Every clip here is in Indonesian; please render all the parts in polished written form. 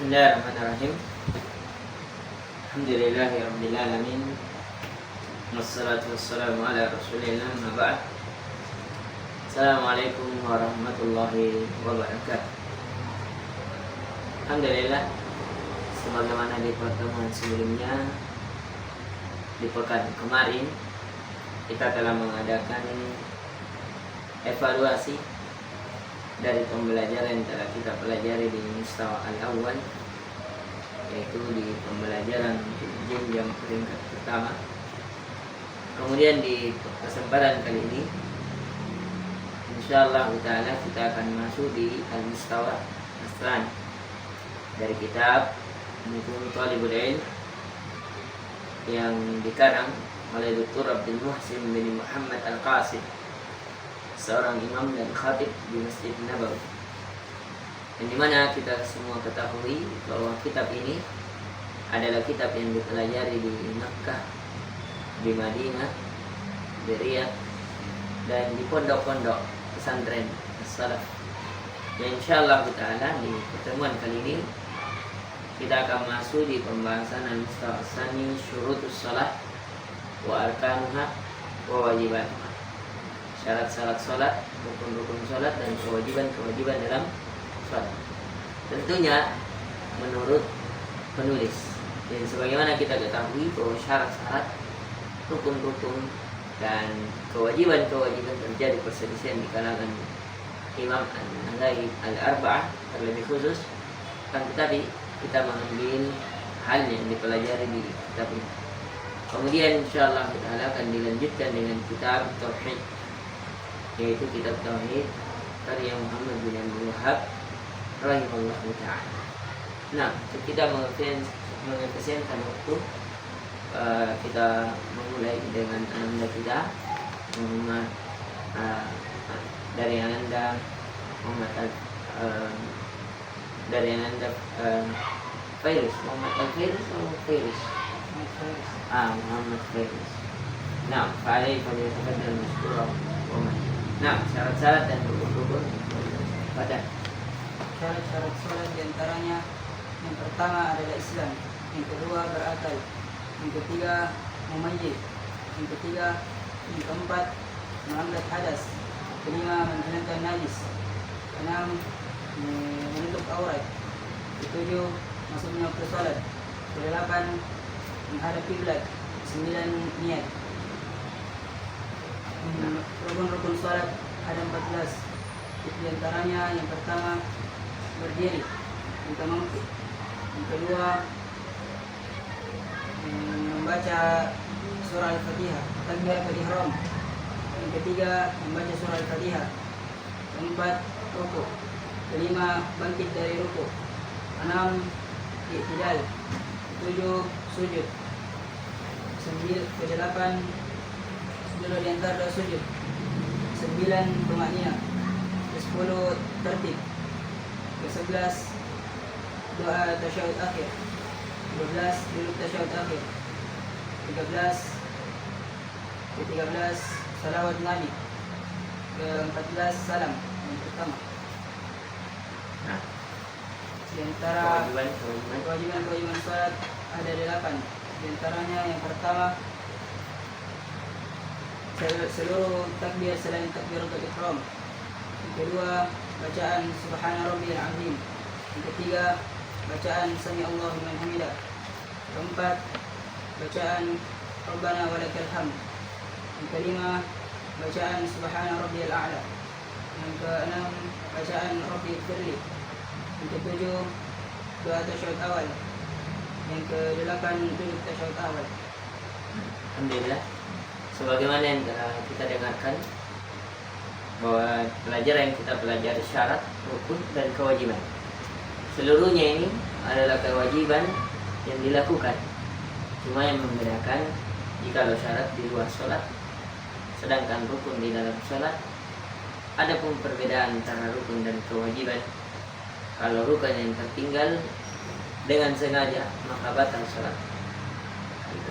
Bismillahirrahmanirrahim. Alhamdulillahirabbil alamin. Wassalatu wassalamu ala Rasulillah, amma ba'd. Assalamualaikum warahmatullahi wabarakatuh. Alhamdulillah, sebagaimana di pertemuan sebelumnya, di pekan kemarin kita telah mengadakan evaluasi dari pembelajaran yang telah kita pelajari di Mustawa Al-Awwal, yaitu di pembelajaran jenjang peringkat pertama. Kemudian di kesempatan kali ini, insyaallah ta'ala kita akan masuk di Al-Mustawa As-Tsani dari kitab Mufhum Thalibul Ilm yang dikarang oleh Dr. Abdul Muhsin bin Muhammad Al-Qasim, seorang imam dan khatib di Masjid Nabawi. Yang dimana kita semua ketahui bahwa kitab ini adalah kitab yang dipelajari di Makkah, di Madinah, di Riyadh, dan di pondok-pondok pesantren as-salaf. Ya, insyaallah ta'ala di pertemuan kali ini kita akan masuk di pembahasan Al-Mustawa As-Tsani, syurutus shalah wa arkanuha wa wajibatuha. Syarat-syarat sholat, rukun-rukun sholat, dan kewajiban-kewajiban dalam sholat. Tentunya menurut penulis. Dan sebagaimana kita ketahui bahwa syarat-syarat, rukun-rukun, dan kewajiban-kewajiban terjadi perselisihan di kalangan Imam An-Nawawi Al-Arba'ah terlebih khusus. Tetapi kita mengambil hal yang dipelajari di kitab ini. Kemudian insyaallah ta'ala akan dilanjutkan dengan kitab Tauhid, yaitu kitab Tauhid karya Muhammad bin Abdul Wahhab rahimahullah ta'ala. Nah, kita mengefisienkan waktu, kita memulai dengan ananda kita Muhammad dari ananda Muhammad dari ananda Fairuz, Muhammad Al-Fairuz atau Fairuz? Muhammad Fairuz. Nah, Fa'alai Fa'alai Muskura Muhammad. Nah, syarat-syarat dan rukun-rukun pada syarat-syarat sholat diantaranya yang pertama adalah Islam, yang kedua berakal, yang ketiga mumayyiz, yang keempat mengambil hadas, kelima menghilangkan najis, keenam menutup aurat, ketujuh masuknya waktu sholat, kedelapan menghadap kiblat, sembilan niat. Rukun-rukun salat ada 14. Di antaranya yang pertama berdiri, yang kemampu, yang kedua membaca surah Al-Fatihah, takbiratul ihram, yang ketiga membaca surah Al-Fatihah, keempat rukuk, kelima bangkit dari rukuk, enam i'tidal, ketujuh sujud, kedelapan dulu di antara dua sujud, 9 tumanina, 10 tertib, 11 doa tasyahud akhir, 12 duduk tasyahud akhir, 13 salawat nabi, 14 salam yang pertama. Nah, Di antara kewajiban salat ada 8. Di antaranya yang pertama seluruh takbir selain takbiratul ihram. Yang kedua bacaan subhana rabbiyal azim. Yang ketiga bacaan sami Allahu liman hamidah. Keempat bacaan rabbana walakal hamd. Yang kelima bacaan subhana rabbiyal a'la. Yang keenam bacaan rabbi ighfirli. Yang ketujuh doa tasyahud awal. Yang kedelapan duduk tasyahud awal. Alhamdulillah, sebagaimana yang kita dengarkan bahwa pelajaran yang kita pelajari syarat, rukun, dan kewajiban. Seluruhnya ini adalah kewajiban yang dilakukan. Cuma yang membedakan jika syarat di luar sholat, sedangkan rukun di dalam sholat. Adapun perbedaan antara rukun dan kewajiban, kalau rukun yang tertinggal dengan sengaja maka batal sholat.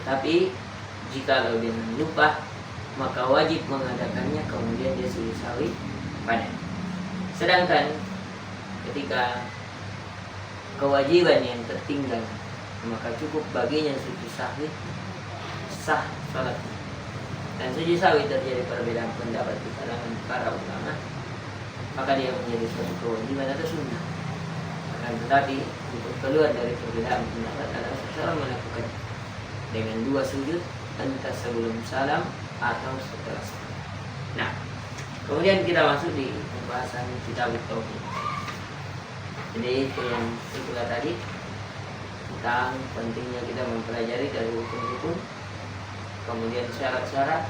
Tetapi jika dia lupa maka wajib mengadakannya, kemudian dia sujud sahwi pada. Sedangkan ketika kewajiban yang tertinggal, maka cukup baginya sujud sahwi, sah salatnya. Dan sujud sahwi terjadi perbedaan pendapat di kalangan para ulama, maka dia menjadi suatu kewajiban atau sunnah. Akan tetapi untuk keluar dari perbedaan pendapat adalah seseorang melakukan dengan 2 sujud, entah sebelum salam atau setelah salam. Nah, kemudian kita masuk di pembahasan kitab tauhid. Jadi itu yang itulah tadi tentang pentingnya kita mempelajari dari hukum-hukum, kemudian syarat-syarat,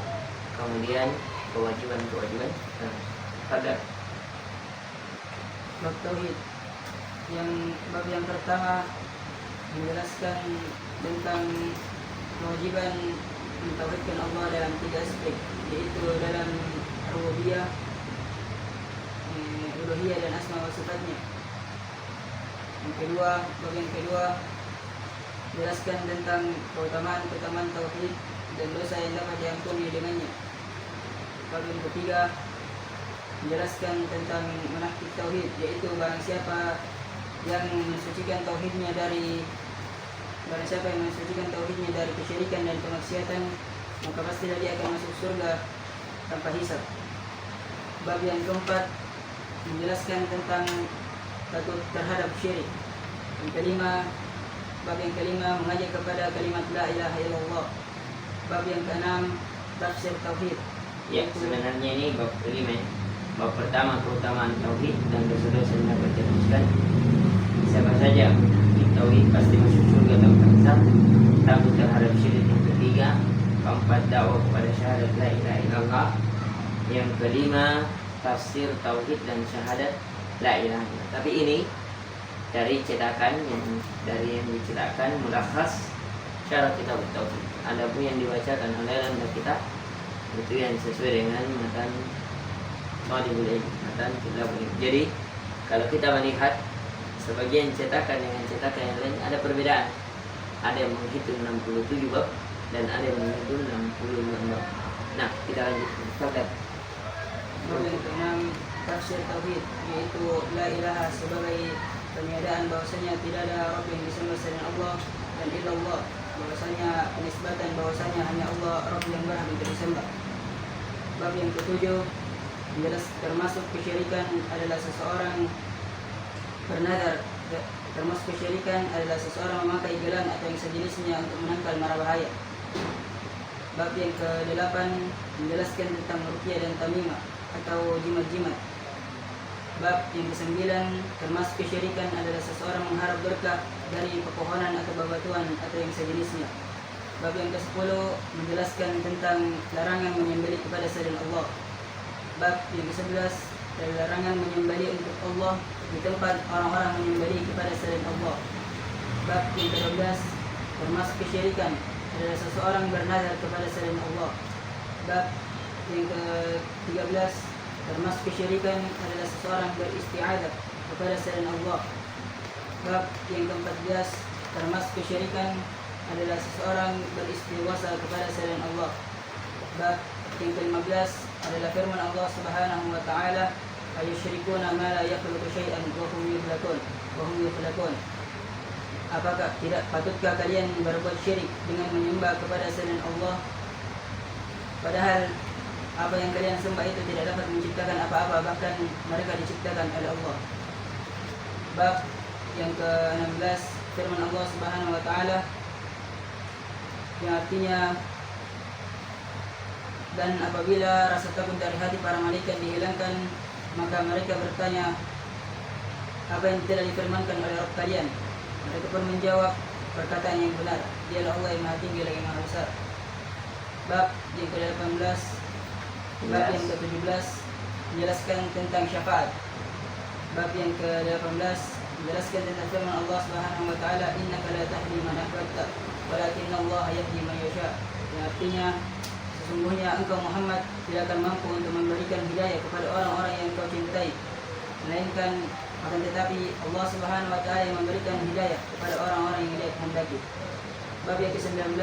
kemudian kewajiban-kewajiban. Nah, pada bab tauhid, bab yang pertama menjelaskan tentang kewajiban mentauhidkan Allah dalam 3 aspek, yaitu dalam rububiyah, uluhiyah dan asma wa sifatnya. Bab yang kedua menjelaskan tentang keutamaan tauhid dan dosa yang dapat diampuni dengannya. Bab yang ketiga menjelaskan tentang menakib tauhid, yaitu barang siapa yang mensucikan tauhidnya dari kesyirikan dan kemaksiatan, maka pastilah dia akan masuk surga tanpa hisab. Bab yang keempat menjelaskan tentang takut terhadap syirik. Bab yang kelima mengajak kepada kalimat la ilaha illallah. Bab yang keenam tafsir tauhid. Ya, sebenarnya ini bab kelima. Bab pertama keutamaan tauhid dan dosa-dosa yang dapat dihapuskan. Siapa saja di tauhid pasti masuk surga tanpa hisab. Takut terhadap syirik yang ketiga. Keempat dakwah kepada syahadat la ilaha illallah. Yang kelima tafsir tauhid dan syahadat la ilaha illallah. Tapi ini dari cetakan yang dicetakkan mulakhas syarat kitab tauhid. Adapun yang dibacakan oleh lembaga kita itu yang sesuai dengan matan Talibul Ilm, matan kitab ini. Jadi kalau kita melihat sebagian cetakan dengan cetakan yang lain ada perbedaan. Ada yang menghitung 67 bab dan ada yang menghitung 66 bab. Nah, kita lanjutkan. Bab yang keenam tafsir tauhid, yaitu la ilaha sebagai peniadaan bahwasanya tidak ada Rabb yang disembah selain Allah, dan illallah bahwasanya penisbatan bahwasanya hanya Allah Rabb yang berhak untuk disembah. Bab yang ketujuh menjelas termasuk kesyirikan adalah seseorang bernadar, termasuk kesyirikan adalah seseorang memakai gelang atau yang sejenisnya untuk menangkal mara bahaya. Bab yang ke-8 menjelaskan tentang ruqyah dan tamimah atau jimat-jimat. Bab yang ke-9 termasuk kesyirikan adalah seseorang mengharap berkah dari pepohonan atau bebatuan atau yang sejenisnya. Bab yang ke-10 menjelaskan tentang larangan menyembelih kepada selain Allah. Bab yang ke-11 dari larangan menyembelih untuk Allah di tempat orang-orang menyembelih kepada selain Allah. Bab yang ke-12 termasuk kesyirikan adalah seseorang bernazar kepada selain Allah. Bab yang ke-13 termasuk kesyirikan adalah seseorang beristi'adzah kepada selain Allah. Bab yang ke-14 termasuk kesyirikan adalah seseorang beristighosah kepada selain Allah. Bab yang ke-15 adalah firman Allah Subhanahu wa taala, ayusyrikuna ma la yakhluqu syai'an wa hum yukhlaqun. Apakah tidak patutkah kalian berbuat syirik dengan menyembah kepada selain Allah, padahal apa yang kalian sembah itu tidak dapat menciptakan apa-apa, bahkan mereka diciptakan oleh Allah. Bab yang ke-16 firman Allah Subhanahu wa taala yang artinya, dan apabila rasa takut dari hati para malaikat dihilangkan, maka mereka bertanya, apa yang telah difirmankan oleh Rabb kalian? Mereka pun menjawab, perkataan yang benar, dialah Allah yang maha tinggi lagi maha besar. Bab yang ke-18 bab yang ke-17 menjelaskan tentang syafaat. Bab yang ke-18 menjelaskan tentang firman Allah Subhanahu wa taala, innaka la tahdi man ahbabta walakinna Allah yahdi man yasha. Yang artinya, sesungguhnya engkau Muhammad tidak akan mampu untuk memberikan hidayah kepada orang-orang yang engkau cintai, melainkan akan tetapi Allah Subhanahu wa taala yang memberikan hidayah kepada orang-orang yang dia kehendaki. Bab yang ke-19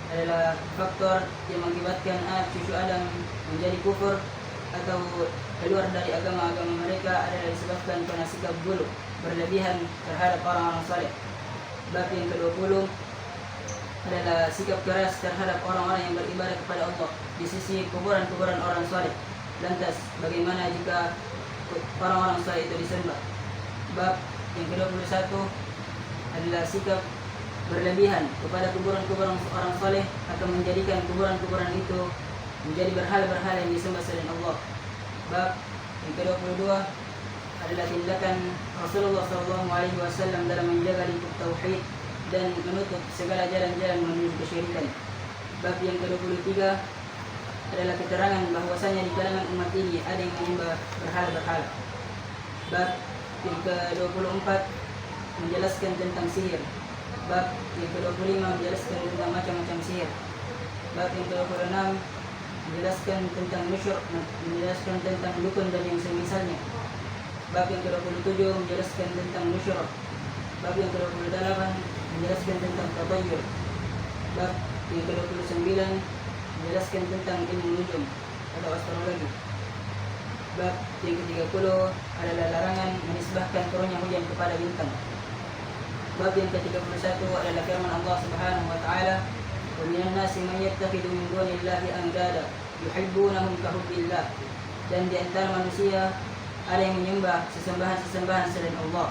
adalah faktor yang mengakibatkan cucu Adam menjadi kufur, atau keluar dari agama-agama mereka adalah disebabkan karena sikap buruk berlebihan terhadap orang-orang saleh. Bab yang ke-20 adalah sikap keras terhadap orang-orang yang beribadah kepada Allah di sisi kuburan-kuburan orang saleh. Lantas bagaimana jika orang-orang saleh itu disembah? Bab yang ke-21 adalah sikap berlebihan kepada kuburan-kuburan orang saleh atau menjadikan kuburan-kuburan itu menjadi berhala-berhala yang disembah selain Allah. Bab yang ke-22 adalah tindakan Rasulullah SAW dalam menjaga lingkup tauhid dan menutup segala jalan-jalan menuju kesyirikan. Bab yang ke-23 adalah keterangan bahwasanya di kalangan umat ini ada yang menyembah berhala-berhala. Bab yang ke-24 menjelaskan tentang sihir. Bab yang ke-25 menjelaskan tentang macam-macam sihir. Bab yang ke-26 menjelaskan tentang nusyur, menjelaskan tentang dukun dan yang semisalnya. Bab yang ke-27 menjelaskan tentang nusyur. Bab yang ke-28 menjelaskan tentang tabayyur. Bab yang ke-29 menjelaskan tentang ilmu nujum atau astrologi. Bab yang ke-30 adalah larangan menisbahkan turunnya hujan kepada bintang. Bab yang ke-31 adalah firman Allah Subhanahu wa taala, "Wa minan nasi man yattakhidhu min dunillahi andada yuhibbunahum ka hubbillah." Dan di antara manusia ada yang menyembah sesembahan-sesembahan selain Allah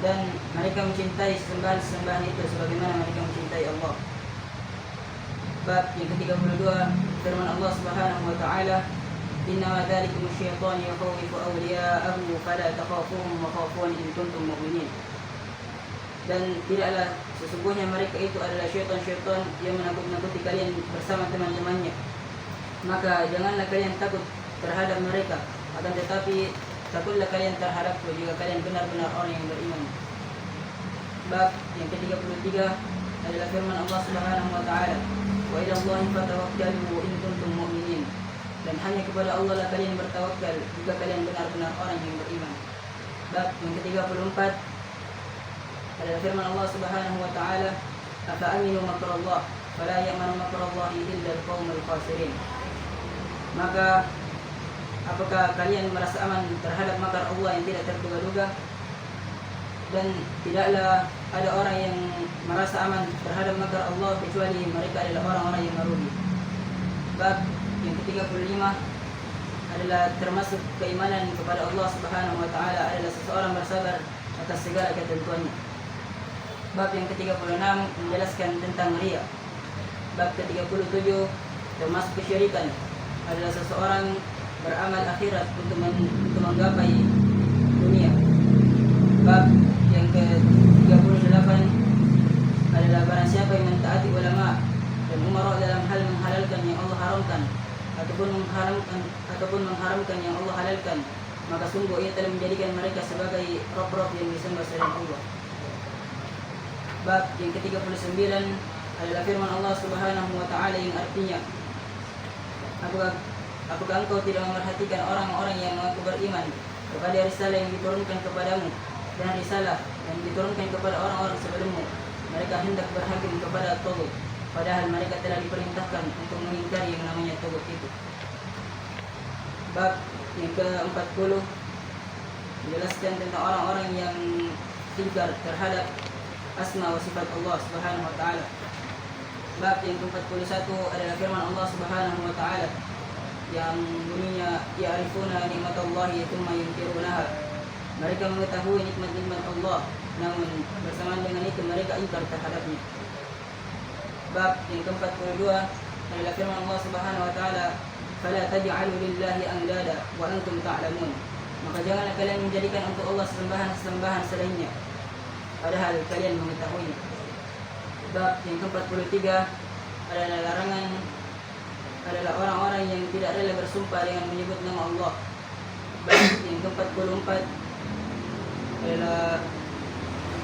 dan mereka mencintai sesembahan-sesembahan itu sebagaimana mereka mencintai Allah. Bab yang ke-32 firman Allah Subhanahu wa taala, "Innama dzalikum asy-syaitanu yukhawwifu awliya'ahu fala takhafuhum wa khafuni in kuntum mu'minin." Dan tidaklah sesungguhnya mereka itu adalah syaitan-syaitan yang menakut-nakuti kalian bersama teman-temannya. Maka janganlah kalian takut terhadap mereka, akan tetapi takutlah kalian terhadapku jika kalian benar-benar orang yang beriman. Bab yang ke-33 adalah firman Allah Subhanahu wa taala, "Wa ila Allahi fatawakkalu in kuntum mu'minin." Dan hanya kepada Allah lah kalian bertawakal jika kalian benar-benar orang yang beriman. Bab yang ke-34 adalah firman Allah Subhanahu wa taala, "Afa aminu makrallah fala ya'manu makrallahi illa al-qaumul khasirin." Maka apakah kalian merasa aman terhadap makar Allah yang tidak terduga-duga? Dan tidaklah ada orang yang merasa aman terhadap makar Allah kecuali mereka adalah orang-orang yang merugi. Bab yang ke-35 adalah termasuk keimanan kepada Allah Subhanahu wa taala adalah seseorang bersabar atas segala ketentuannya. Bab yang ke-36 menjelaskan tentang riya. Bab ke-37 termasuk kesyirikan adalah seseorang beramal akhirat untuk menggapai dunia. Bab yang ke-38 adalah barang siapa yang mentaati ulama dan umara dalam hal menghalalkan yang Allah haramkan ataupun mengharamkan yang Allah halalkan, maka sungguh ia telah menjadikan mereka sebagai rob-rob yang disembah selain Allah. Bab yang ke-39 adalah firman Allah Subhanahu wa taala yang artinya, Apakah engkau tidak memerhatikan orang-orang yang mengaku beriman kepada risalah yang diturunkan kepadamu dan risalah yang diturunkan kepada orang-orang sebelummu? Mereka hendak berhakim kepada tagut, padahal mereka telah diperintahkan untuk mengingkari yang namanya tagut itu. Bab yang ke-40 menjelaskan tentang orang-orang yang ingkar terhadap asma wa sifat Allah Subhanahu wa taala. Bab yang ke-41 adalah firman Allah Subhanahu wa taala yang bunyinya, "Ya'rifuna nikmatallahi tsumma yunkirunaha." Mereka mengetahui nikmat-nikmat Allah, namun bersamaan dengan itu mereka ingkar terhadapnya. Bab yang ke-42 adalah firman Allah Subhanahu wa taala, "Fala taj'alu lillahi andada wa antum ta'lamun." Maka janganlah kalian menjadikan untuk Allah sesembahan selainnya, padahal kalian mengetahuinya. Bab yang ke-43 adalah larangan adalah orang-orang yang tidak rela bersumpah dengan menyebut nama Allah. Bab yang ke-44 adalah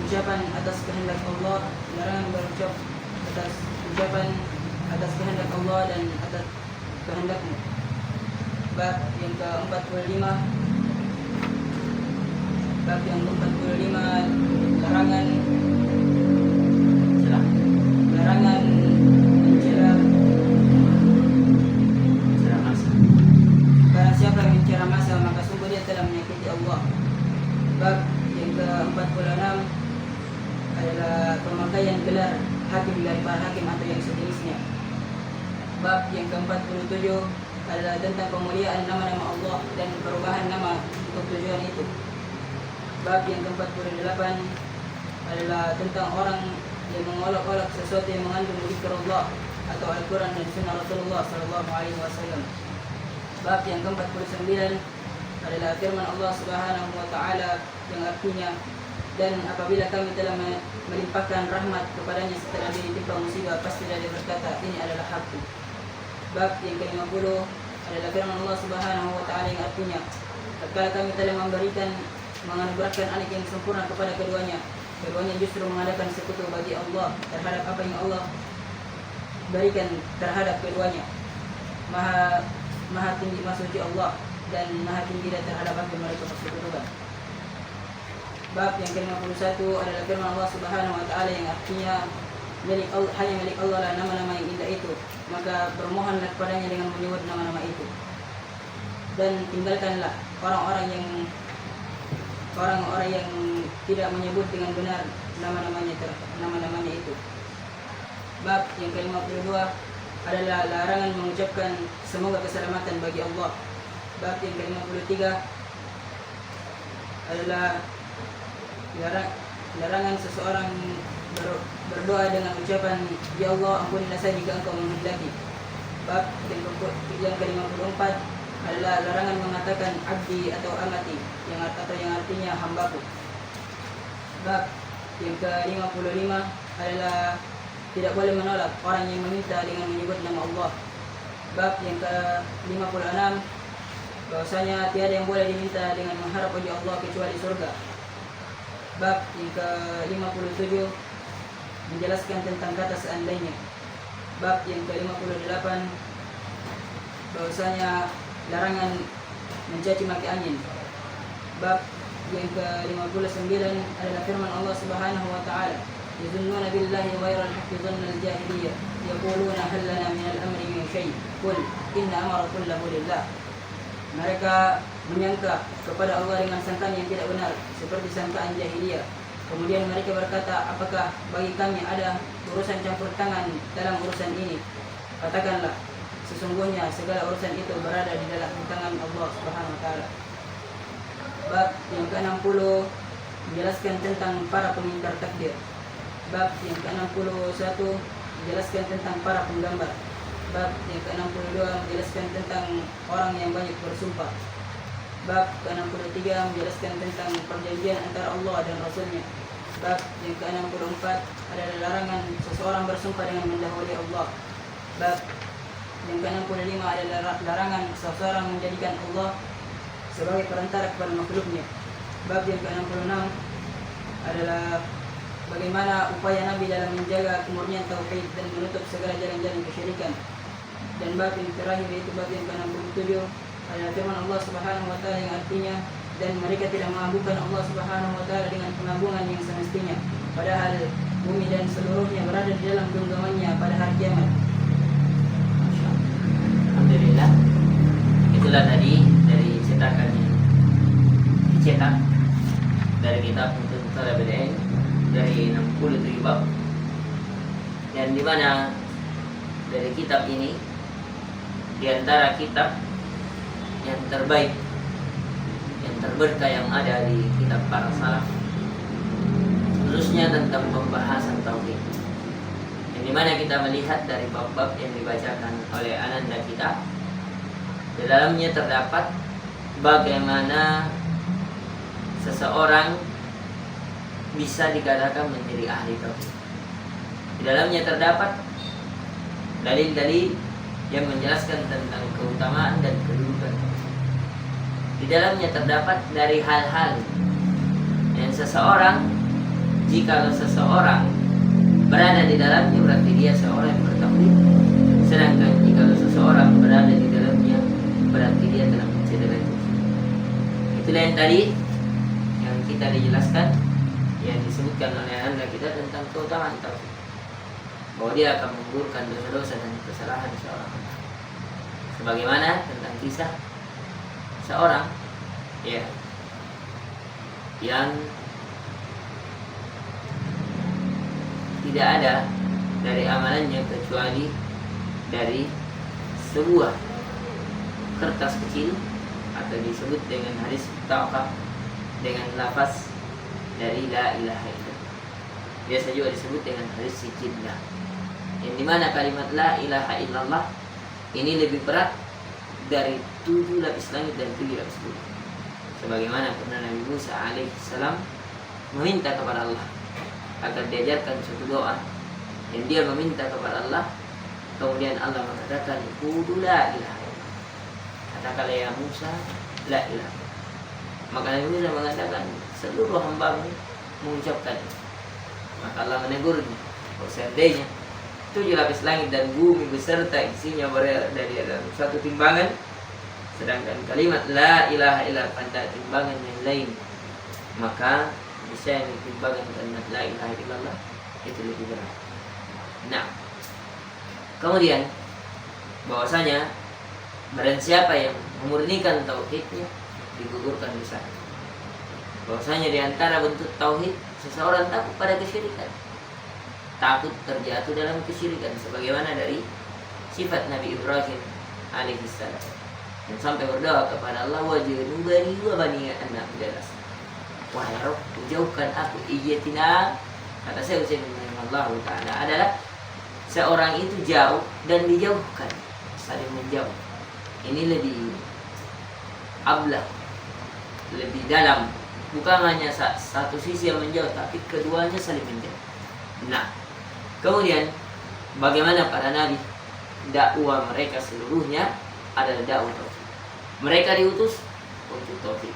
ucapan atas kehendak Allah, larangan berucap atas ucapan atas kehendak Allah dan atas kehendakmu. Bab yang ke-45 larangan mencela barang ke-46 adalah pemakaian gelar hakim dari para hakim atau yang sejenisnya. Bab yang ke-47 adalah tentang pemuliaan nama-nama Allah dan perubahan nama untuk tujuan itu. Bab yang ke-48 adalah tentang orang yang mengolok-olok sesuatu yang mengandung zikr Allah atau Al-Quran dan Sunnah Rasulullah SAW. Bab yang ke-49 adalah firman Allah Subhanahu wa Ta'ala yang artinya, dan apabila kami telah melimpahkan rahmat kepadanya setelah ditimpa musibah, pastilah dia berkata, ini adalah hakku. Bab yang ke-50 adalah firman Allah Subhanahu wa Ta'ala yang artinya, tatkala kami telah menganugerahkan anak yang sempurna kepada keduanya justru mengadakan sekutu bagi Allah terhadap apa yang Allah berikan terhadap keduanya. Maha tinggi suci Allah dan maha tinggi terhadap apa yang mereka persekutukan. Bab yang ke-51 adalah firman Allah Subhanahu wa Ta'ala yang artinya, hanya milik Allah lah nama-nama yang indah itu, maka bermohonlah kepadanya dengan menyebut nama-nama itu, dan tinggalkanlah orang-orang yang tidak menyebut dengan benar nama-namanya itu. Bab yang ke-52 adalah larangan mengucapkan semoga keselamatan bagi Allah. Bab yang ke-53 adalah larangan seseorang berdoa dengan ucapan, ya Allah ampunilah saya jika engkau menghendaki. Bab yang ke-54 adalah larangan mengatakan abdi atau amati yang artinya hambaku. Bab yang ke-55 adalah tidak boleh menolak orang yang meminta dengan menyebut nama Allah. Bab yang ke-56 bahwasanya tiada yang boleh diminta dengan mengharap wajah Allah kecuali surga. Bab yang ke-57 menjelaskan tentang kata seandainya. Bab yang ke-58 bahwasanya larangan mencaci maki angin. Bab yang ke-59 adalah firman Allah Subhanahu wa Ta'ala, yazunnuna billahi ghairal haqqi dhannal jahiliyah yaquluna hal lana min al-amri min syai' qul inna amra kullahu lillah. Mereka menyangka kepada Allah dengan sangkaan yang tidak benar seperti sangkaan jahiliyah. Kemudian mereka berkata, apakah bagi kami ada urusan campur tangan dalam urusan ini? Katakanlah, sesungguhnya segala urusan itu berada di dalam tangan Allah Subhanahu wa Ta'ala. Bab yang ke-60 menjelaskan tentang para pengingkar takdir. Bab yang ke-61 menjelaskan tentang para penggambar. Bab yang ke-62 menjelaskan tentang orang yang banyak bersumpah. Bab ke-63 menjelaskan tentang perjanjian antara Allah dan Rasulnya. Bab yang ke-64 adalah larangan seseorang bersumpah dengan mendahului Allah. Bab yang ke-65 adalah larangan seseorang menjadikan Allah sebagai perantara kepada makhluknya. Bab yang ke-66 adalah bagaimana upaya Nabi dalam menjaga kemurnian tauhid dan menutup segala jalan-jalan kesyirikan. Dan bab yang terakhir yaitu bab yang ke-67 adalah firman Allah Subhanahu wa Ta'ala yang artinya, dan mereka tidak mengagungkan Allah Subhanahu wa Ta'ala dengan pengagungan yang semestinya, padahal bumi dan seluruhnya berada di dalam genggamannya pada hari kiamat. Alhamdulillah, itulah tadi dari cetakan yang dicetak dari kitab untuk Thalabul Ilm dari 67 bab, dan di mana dari kitab ini di antara kitab yang terbaik, yang terberkah yang ada di kitab para salaf, khususnya tentang pembahasan tauhid, yang dimana kita melihat dari bab-bab yang dibacakan oleh ananda kita, di dalamnya terdapat bagaimana seseorang bisa dikatakan menjadi ahli tauhid. Di dalamnya terdapat dalil-dalil yang menjelaskan tentang keutamaan dan kedudukan. Di dalamnya terdapat dari hal-hal yang jika seseorang berada di dalamnya berarti dia seorang yang bertauhid. Sedangkan jika seseorang berada di dalamnya berarti dia telah mencederai tauhid. Itulah yang tadi yang kita dijelaskan, yang disebutkan oleh anda kita tentang keutamaan tauhid, bahwa dia akan menggugurkan dosa-dosa dan kesalahan seorang. Sebagaimana tentang kisah seorang yang tidak ada dari amalannya kecuali dari sebuah kertas kecil atau disebut dengan hadis taqah dengan lafaz dari la ilaha illallah. Biasa juga disebut dengan hadis sijillah, yang dimana kalimat la ilaha illallah ini lebih berat dari 7 lapis langit dan 7 lapis bumi. Sebagaimana pernah Nabi Musa alaihissalam meminta kepada Allah agar diajarkan suatu doa, dan dia meminta kepada Allah, kemudian Allah mengatakan qul la ilaha illallah, katakanlah ya Musa la ilaha illallah. Maka Nabi Musa mengatakan seluruh hamba-Mu mengucapkan. Maka Allah menegurnya, kalau seandainya 7 lapis langit dan bumi beserta isinya berada dari dalam satu timbangan, sedangkan kalimat la ilaha illallah pada timbangan yang lain, maka bisa yang timbangan kalimat la ilaha illallah itu lebih berat. Nah, kemudian bahwasanya barang siapa yang memurnikan tauhidnya digugurkan dosa. Bahwasanya di antara bentuk tauhid seseorang takut pada kesyirikan, takut terjatuh dalam kesyirikan, sebagaimana dari sifat Nabi Ibrahim alaihissalam, dan sampai berdoa kepada Allah, wajnubani wa bani an na'budalah. Wahai Rabb, jauhkan aku iyatina. Kata saya Allah Ta'ala adalah seorang itu jauh dan dijauhkan, saling menjauh. Ini lebih ablah, lebih dalam. Bukan hanya satu sisi yang menjauh, tapi keduanya saling menjauh. Nah, kemudian bagaimana para nabi? Dakwah mereka seluruhnya adalah dakwah tauhid. Mereka diutus untuk tauhid.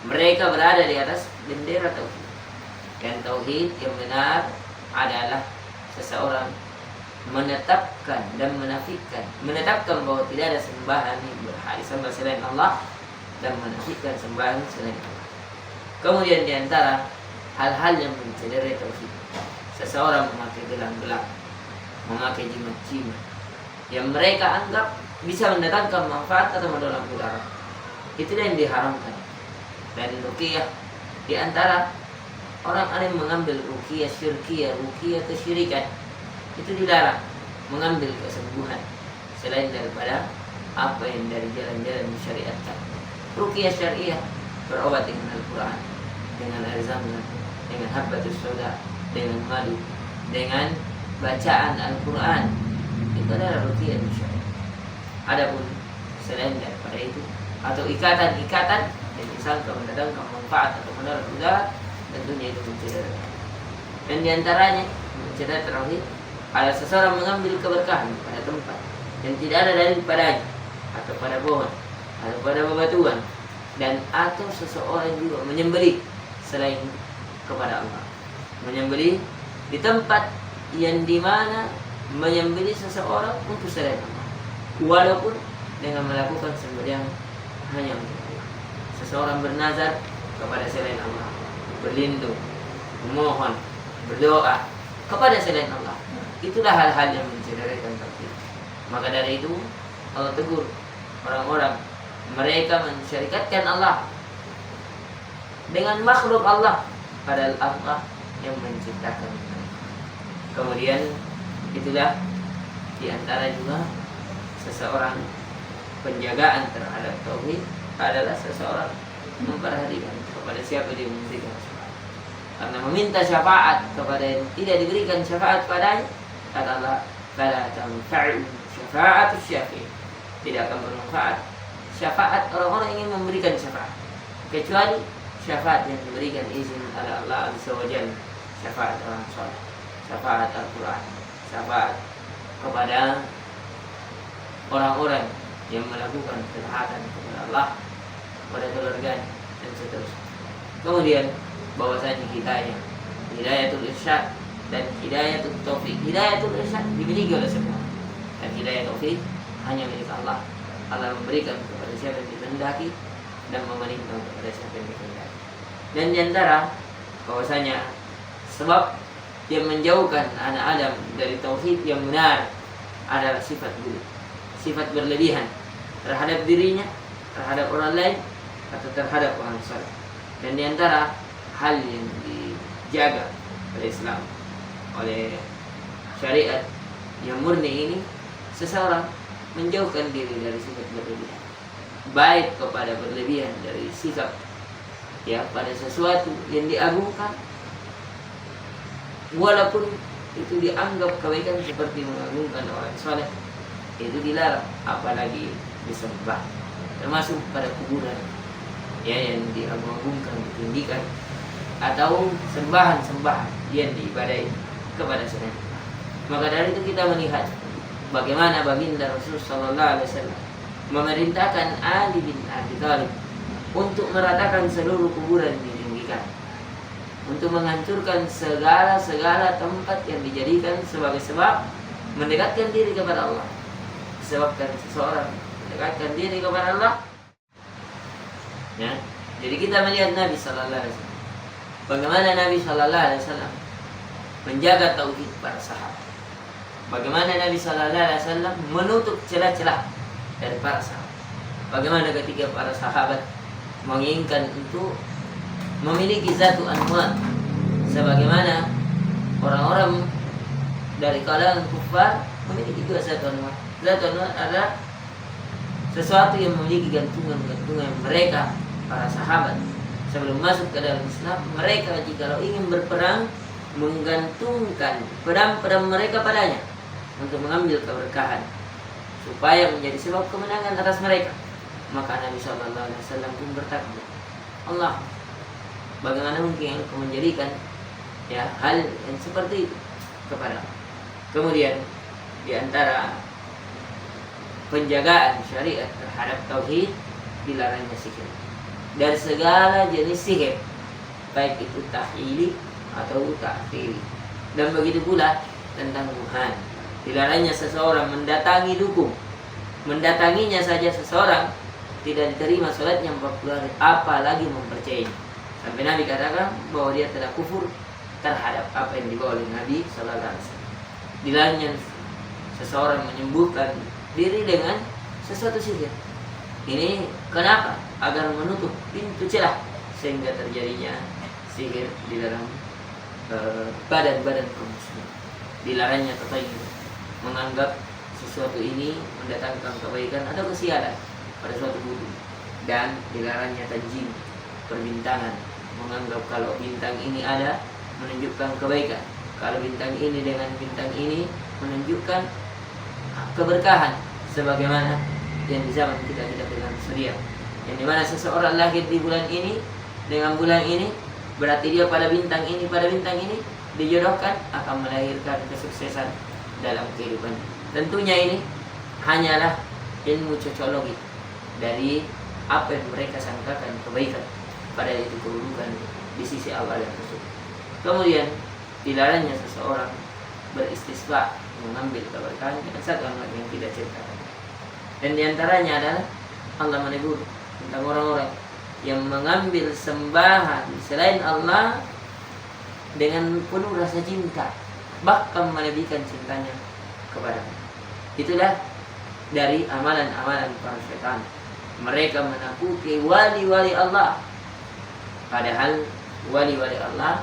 Mereka berada di atas bendera tauhid. Dan tauhid yang benar adalah seseorang menetapkan dan menafikan, menetapkan bahwa tidak ada sembahan yang berhak disembah selain Allah, dan menafikan sembahan selain Allah. Kemudian di antara hal-hal yang mencederai tauhid, seseorang memakai gelang-gelang, memakai jimat-jimat yang mereka anggap bisa mendatangkan manfaat atau menolak mudarat. Itulah yang diharamkan. Dan ruqyah, di antara orang ada yang mengambil ruqyah syirkiyah, ruqyah kesyirikan, itu dilarang mengambil kesembuhan selain daripada apa yang dari jalan-jalan disyariatkan. Ruqyah syariah berobat dengan Al-Quran, dengan air zam-zam, dengan habbatus sauda, dengan madu, dengan bacaan Al-Quran. Itu adalah ruqyah syariah. Adapun selain daripada itu, atau ikatan-ikatan yang disangka mendatangkan manfaat atau menolak mudarat, tentunya itu mencederai. Dan diantaranya mencederai tauhid ada seseorang mengambil keberkahan pada tempat yang tidak ada dalil padanya, atau pada pohon, atau pada bebatuan, dan atau seseorang juga menyembelih selain kepada Allah, menyembelih di tempat yang dimana menyembelih seseorang untuk selain Allah, walaupun dengan melakukan sembelihan hanya untuk Allah. Seseorang bernazar kepada selain Allah, berlindung, memohon, berdoa kepada selain Allah. Itulah hal-hal yang mencederai tauhid. Maka dari itu Allah tegur orang-orang, mereka mensyarikatkan Allah dengan makhluk Allah, padahal Allah yang menciptakan mereka. Kemudian itulah diantara juga seseorang penjagaan terhadap tauhid adalah seseorang memperhatikan kepada siapa dia memberikan syafaat. Karena meminta syafaat kepada yang tidak diberikan syafaat padanya, kata Allah, fala tanfa'u syafa'atu syafi'in, tidak akan bermanfaat syafaat orang-orang yang ingin memberikan syafaat, kecuali syafaat yang diberikan izin oleh Allah Azza wa Jalla, syafaat orang saleh, syafaat Al-Quran, syafaat kepada orang-orang yang melakukan ketaatan kepada Allah, kepada keluarganya, dan seterusnya. Kemudian bahwasanya hidayatul irsyad dan hidayatul taufik. Hidayatul irsyad dimiliki oleh semua, dan hidayah taufik hanya milik Allah. Allah memberikan kepada siapa yang dikehendaki dan memerintah kepada siapa yang dikehendaki. Dan diantara bahwasanya sebab yang menjauhkan anak Adam dari tauhid yang benar adalah sifat buruk, sifat berlebihan terhadap dirinya, terhadap orang lain, atau terhadap orang saleh. Dan diantara hal yang dijaga oleh Islam oleh syariat yang murni ini, seseorang menjauhkan diri dari sifat berlebihan, baik kepada berlebihan dari sikap ya pada sesuatu yang diagungkan, walaupun itu dianggap kebaikan seperti mengagungkan orang soleh, itu dilarang, apalagi disembah, termasuk pada kuburan ya yang diagung-agungkan, ditinggikan, atau sembahan-sembahan yang diibadahi kepada selain Allah. Maka dari itu kita melihat bagaimana baginda Rasul sallallahu alaihi wasallam memerintahkan Ali bin Abi Thalib untuk meratakan seluruh kuburan ditinggikan, untuk menghancurkan segala tempat yang dijadikan sebagai sebab mendekatkan diri kepada Allah. Sebabkan seseorang mendekatkan diri kepada Allah ya. Jadi kita melihat Nabi sallallahu alaihi wasallam, bagaimana Nabi sallallahu alaihi wasallam menjaga tauhid para sahabat. Bagaimana Nabi sallallahu alaihi wasallam menutup celah-celah dari para sahabat. Bagaimana ketika para sahabat menginginkan untuk memiliki satu anwar sebagaimana orang-orang dari kalangan kufar memiliki dua satu anwar. Satu anwar adalah sesuatu yang memiliki gantungan-gantungan mereka para sahabat sebelum masuk ke dalam Islam. Mereka jika ingin berperang menggantungkan pedang-pedang mereka padanya untuk mengambil keberkahan supaya menjadi sebab kemenangan atas mereka. Maka Nabi sallallahu alaihi wasallam pun bertakbir, Allah, bagaimana mungkin engkau menjadikan ya hal yang seperti itu kepada. Kemudian di antara penjagaan syariat terhadap tauhid, dilarangnya sihir. Dari segala jenis sihir, baik itu tahyili atau ta'tili. Dan begitu pula tentang Tuhan. Dilarangnya seseorang mendatangi dukun. Mendatanginya saja seseorang tidak diterima sholatnya 40 hari, apalagi mempercayainya. Sampai Nabi katakan bahwa dia telah kufur terhadap apa yang dibawa oleh Nabi sallallahu alaihi wasallam. Dilarangnya seseorang menyembuhkan diri dengan sesuatu sihir. Ini kenapa? Agar menutup pintu celah sehingga terjadinya sihir di dalam badan-badan kaum muslimin. Dilarangnya tatayyur, menganggap sesuatu ini mendatangkan kebaikan atau kesialan pada suatu budi. Dan dilarangnya tanjim, perbintangan, menganggap kalau bintang ini ada menunjukkan kebaikan, kalau bintang ini dengan bintang ini menunjukkan keberkahan, sebagaimana yang di zaman kita dengan zodiak, yang dimana seseorang lahir di bulan ini dengan bulan ini, berarti dia pada bintang ini dijodohkan akan melahirkan kesuksesan dalam kehidupan. Tentunya ini hanyalah ilmu cocologi dari apa yang mereka sangkakan kebaikan, pada itu kedudukan di sisi Allah dan Rasul. Kemudian dilarangnya seseorang beristisqa, mengambil keberkahan dengan satu amal yang tidak ceritakan. Dan diantaranya adalah Allah menegur tentang orang-orang yang mengambil sembahan selain Allah dengan penuh rasa cinta, bahkan melebihkan cintanya kepada Allah. Itulah dari amalan-amalan para syaitan. Mereka menakuti wali-wali Allah, padahal wali-wali Allah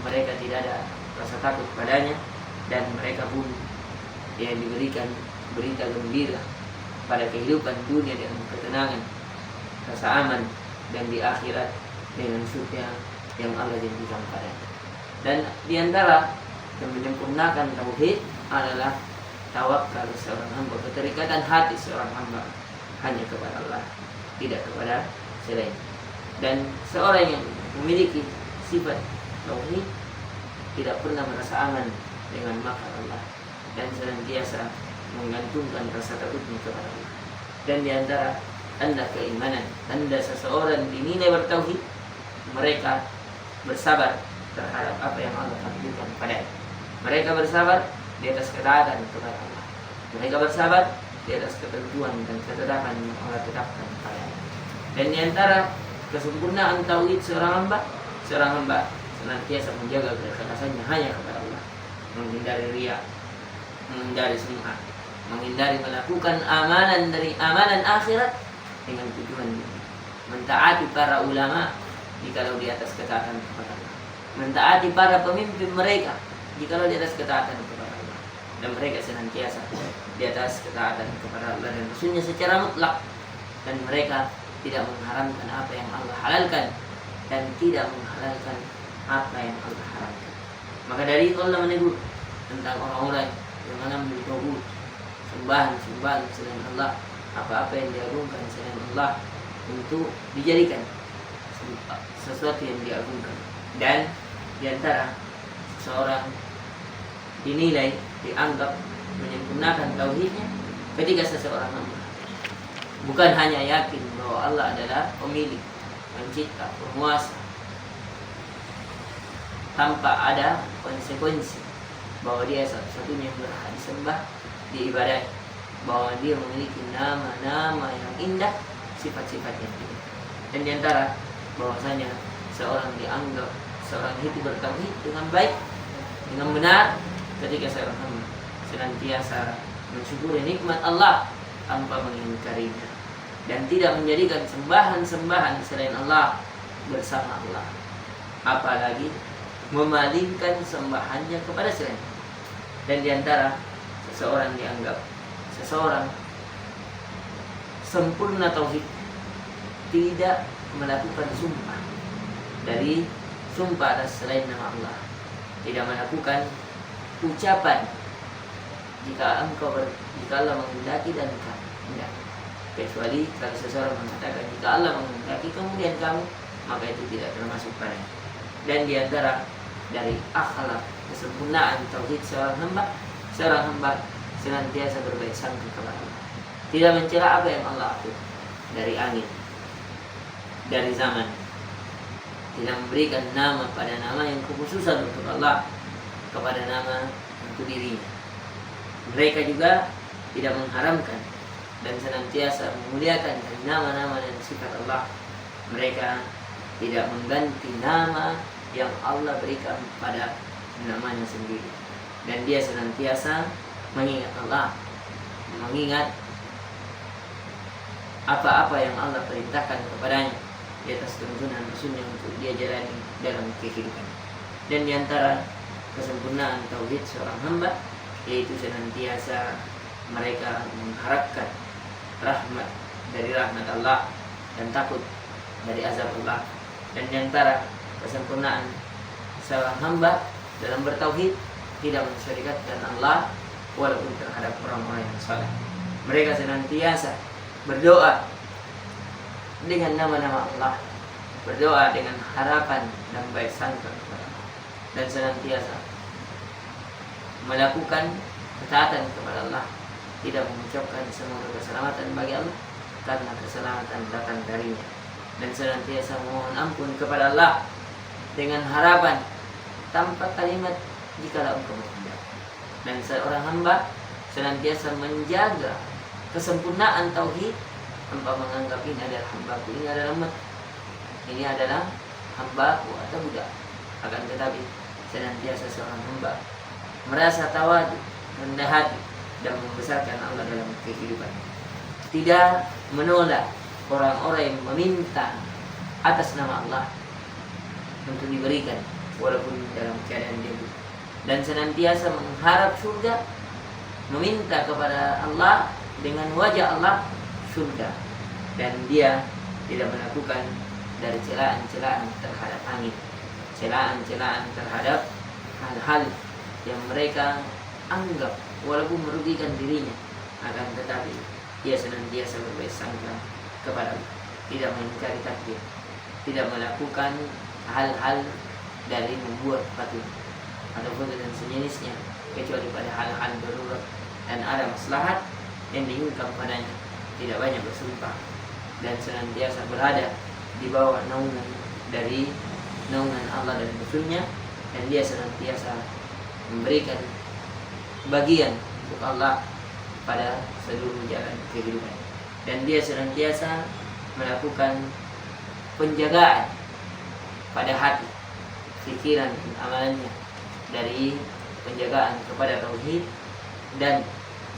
mereka tidak ada rasa takut padanya, dan mereka pun yang diberikan berita gembira pada kehidupan dunia dengan ketenangan, rasa aman, dan di akhirat dengan surga yang Allah janjikan padanya. Dan diantara yang menyempurnakan tauhid adalah tawakal seorang hamba, keterikatan hati seorang hamba hanya kepada Allah, tidak kepada selain. Dan seorang yang memiliki sifat tauhid tidak pernah merasa aman dengan makar Allah, dan senantiasa menggantungkan rasa takutnya kepada Allah. Dan diantara tanda keimanan, tanda seseorang dinilai bertauhid, mereka bersabar terhadap apa yang Allah takdirkan padanya. Mereka bersabar di atas ketaatan kepada Allah. Mereka bersabar di atas ketentuan dan ketetapan yang Allah tetapkan padanya. Dan diantara kesempurnaan tauhid seorang hamba senantiasa menjaga keikhlasannya hanya kepada Allah, menghindari riya, menghindari sum'ah, menghindari melakukan amalan dari amalan akhirat dengan tujuan mentaati para ulama jikalau di atas ketaatan kepada Allah, mentaati para pemimpin mereka jikalau di atas ketaatan kepada Allah, dan mereka senantiasa di atas ketaatan kepada Allah dan Rasulnya secara mutlak, dan mereka tidak mengharamkan apa yang Allah halalkan dan tidak menghalalkan apa yang Allah haramkan. Maka dari itu Allah menegur tentang orang-orang yang mengambil tauhid, sembahan selain Allah, apa-apa yang diagungkan selain Allah untuk dijadikan sesuatu yang diagungkan. Dan diantara seseorang dinilai, dianggap menyempurnakan tauhidnya ketika seseorang hamba bukan hanya yakin bahwa Allah adalah pemilik, pencipta, penguasa, tanpa ada konsekuensi bahwa dia satu-satunya yang berhak disembah, diibadahi, bahwa dia memiliki nama-nama yang indah, sifat-sifat yang indah. Dan diantara bahwasanya seorang dianggap seorang itu bertauhid dengan baik, dengan benar ketika seorang hamba senantiasa mensyukuri nikmat Allah tanpa mengingkarinya dan tidak menjadikan sembahan-sembahan selain Allah bersama Allah, apalagi memalingkan sembahannya kepada selain. Dan diantara seseorang dianggap seseorang sempurna tauhid, tidak melakukan sumpah dari sumpah atas selain nama Allah, tidak melakukan ucapan jika Allah menghendaki dan tidak, kecuali kalau seseorang mengatakan jika Allah menghendaki kemudian kamu, maka itu tidak termasuk padanya. Dan diantara dari akhlak kesempurnaan tauhid seorang hamba senantiasa berbaik sangka kepada Allah, tidak mencela apa yang Allah atur dari angin, dari zaman, tidak memberikan nama pada nama yang kekhususan untuk Allah, kepada nama untuk dirinya. Mereka juga tidak mengharamkan dan senantiasa memuliakan dari nama-nama dan sifat Allah. Mereka tidak mengganti nama yang Allah berikan pada namanya sendiri. Dan dia senantiasa mengingat Allah, mengingat apa-apa yang Allah perintahkan kepadanya di atas tuntunan Rasulnya untuk dia jalani dalam kehidupan. Dan diantara kesempurnaan tauhid seorang hamba yaitu senantiasa mereka mengharapkan rahmat dari rahmat Allah dan takut dari azab Allah. Dan diantara kesempurnaan seorang hamba dalam bertauhid tidak mensyirikkan Allah walaupun terhadap orang-orang yang saleh. Mereka senantiasa berdoa dengan nama-nama Allah, berdoa dengan harapan dan baik sangka kepada Allah, dan senantiasa melakukan ketaatan kepada Allah, tidak mengucapkan semoga keselamatan bagi Allah karena keselamatan datang darinya, dan senantiasa memohon ampun kepada Allah dengan harapan tanpa kalimat jikalau engkau berkehendak. Dan seorang hamba senantiasa menjaga kesempurnaan tauhid tanpa menganggap ini adalah hambaku, ini adalah umat, ini adalah hambaku atau budak. Akan tetapi senantiasa seorang hamba merasa tawadu, rendah hati dan membesarkan Allah dalam kehidupan, tidak menolak orang-orang yang meminta atas nama Allah untuk diberikan walaupun dalam keadaan dia buta, dan senantiasa mengharap surga, meminta kepada Allah dengan wajah Allah surga, dan dia tidak melakukan dari celaan-celaan terhadap angin, celaan-celaan terhadap hal-hal yang mereka anggap walaupun merugikan dirinya, akan tetapi dia senantiasa berbaik sangka kepada Allah, tidak mengingkari takdir, tidak melakukan hal-hal dari membuat patung ataupun dengan sejenisnya kecuali pada hal-hal darurat dan ada maslahat yang diinginkan padanya, tidak banyak bersumpah, dan senantiasa berada di bawah naungan dari naungan Allah dan Rasulnya, dan dia senantiasa memberikan bagian untuk Allah pada seluruh jalan kehidupan, dan dia senantiasa melakukan penjagaan pada hati, pikiran, dan amalannya dari penjagaan kepada tauhid, dan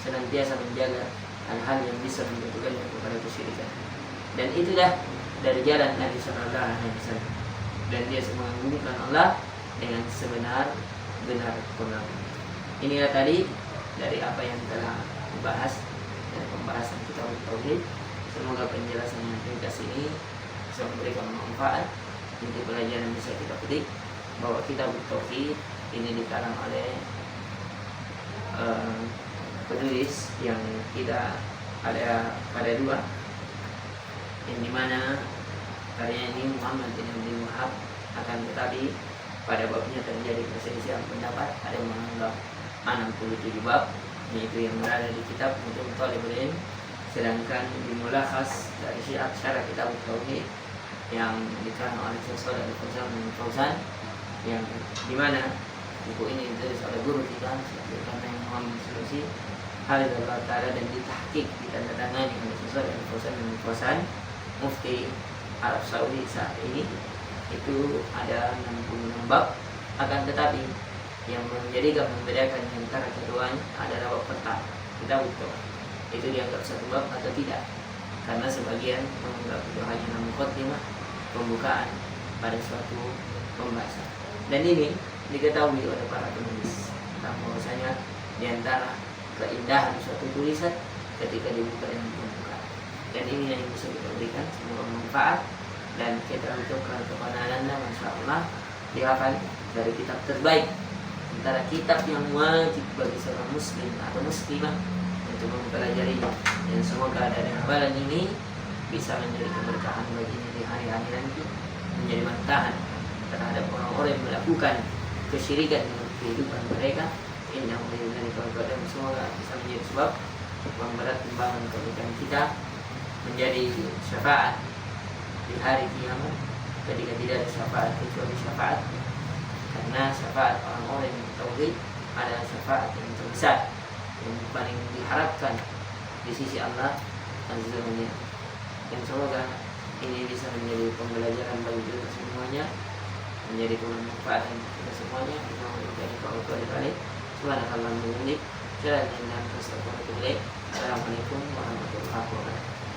senantiasa menjaga hal-hal yang bisa menjatuhkannya kepada kesyirikan. Dan itulah dari jalan Nabi Sallallahu Alaihi Wasallam, dan dia mengagungkan Allah dengan benar pengalaman. Inilah tadi dari apa yang telah dibahas dari pembahasan kita tauhid. Semoga penjelasan yang ringkas ini bisa memberikan manfaat. Inti pelajaran bisa kita petik bahwa kitab tauhid ini dikarang oleh penulis yang kita ada dua, yang dimana karya ini Muhammad bin Abdul Wahab, akan tetapi pada babnya terjadi perselisihan pendapat. Ada yang menganggap 67 bab, yaitu yang berada di kitab Mutum Talibul Ilm, sedangkan di mulakhas dari syarah kitab tauhid yang dikarang oleh Syekh Shalih Al-Fauzan, yang dimana buku ini ditulis oleh guru kita karena yang Muhammad Sulusi Hafizahullah Ta'ala dan ditahqiq ditandatangani oleh Syekh Shalih Al-Fauzan Mufti Arab Saudi saat ini. Itu ada 66 bab, akan tetapi yang menjadikan membedakan antara keduanya adalah bab pertama, kita butuh itu dianggap satu bab atau tidak, karena sebagian menganggap itu hanya muqaddimah, pembukaan pada suatu pembahasan. Dan ini diketahui oleh para penulis tentang bahwasanya diantara keindahan suatu tulisan ketika dibuka dengan pembukaan. Dan ini yang bisa kita berikan, semoga bermanfaat. Dan kita ucapkan kepada Anda, Masya Allah, dihafal dari kitab terbaik, antara kitab yang wajib bagi seorang muslim atau muslimah untuk mempelajarinya. Dan semoga dari hafalan ini bisa menjadi keberkahan baginya di hari-hari nanti, menjadi bantahan terhadap orang-orang yang melakukan kesyirikan dalam kehidupan mereka. Inna dari kawan-kawan, semoga bisa menjadi sebab memberat timbangan kebaikan kita, menjadi syafaat di hari kiamat ketika tidak ada syafaat kecuali syafaat, karena syafaat orang-orang yang tauhid adalah syafaat yang terbesar yang paling diharapkan di sisi Allah Azza wa Jalla. Dan semoga ini bisa menjadi pembelajaran bagi kita semuanya, menjadi kebermanfaatan kita semuanya. Menjadi kawan-kawan balik. Subhanallah wa bihamdihi, Assalamualaikum warahmatullahi wabarakatuh.